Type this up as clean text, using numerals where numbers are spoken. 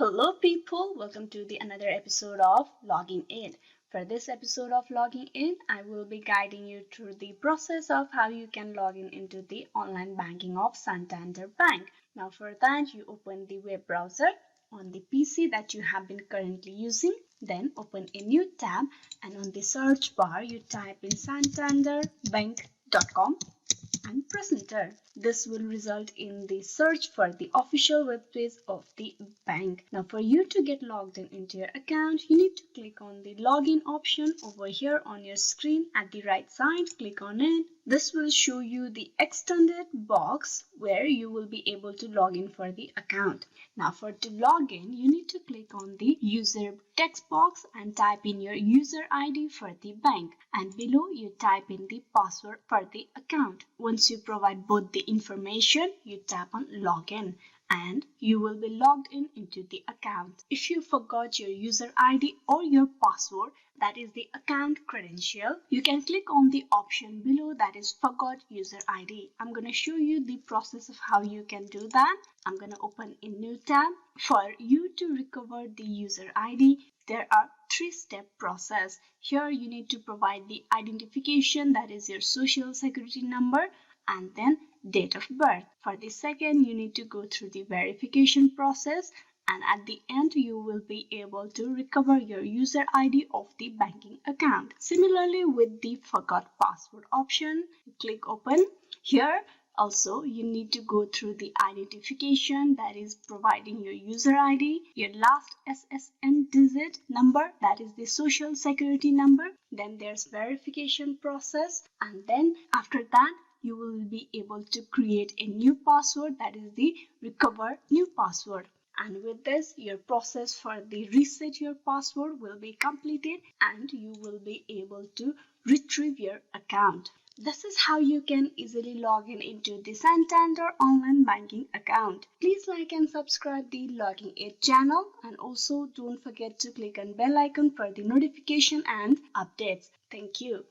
Hello people, welcome to the another episode of Logging In. For this episode of Logging In, I will be guiding you through the process of how you can log in into the online banking of Santander Bank. Now for that, you open the web browser on the PC that you have been currently using. Then open a new tab and on the search bar you type in santanderbank.com and press enter. This will result in the search for the official webpage of the bank. Now for you to get logged in into your account, you need to click on the login option over here on your screen at the right side. Click on it. This will show you the extended box where you will be able to log in for the account. Now to log in, you need to click on the user text box and type in your user ID for the bank, and below you type in the password for the account. Once you provide both the information, you tap on login and you will be logged in into the account. If you forgot your user ID or your password, that is the account credential, you can click on the option below that is forgot user ID. I'm going to show you the process of how you can do that. I'm going to open a new tab. For you to recover the user ID, there are three-step process. Here you need to provide the identification, that is your social security number, and then date of birth. For the second, you need to go through the verification process, and at the end you will be able to recover your user ID of the banking account. Similarly, with the forgot password option, click open. Here also you need to go through the identification, that is providing your user ID, your last SSN digit number, that is the social security number. Then there's verification process, and then after that you will be able to create a new password, that is the recover new password. And with this, your process for the reset your password will be completed and you will be able to retrieve your account. This is how you can easily log in into the Santander online banking account. Please like and subscribe the Logging In channel, and also don't forget to click on bell icon for the notification and updates. Thank you.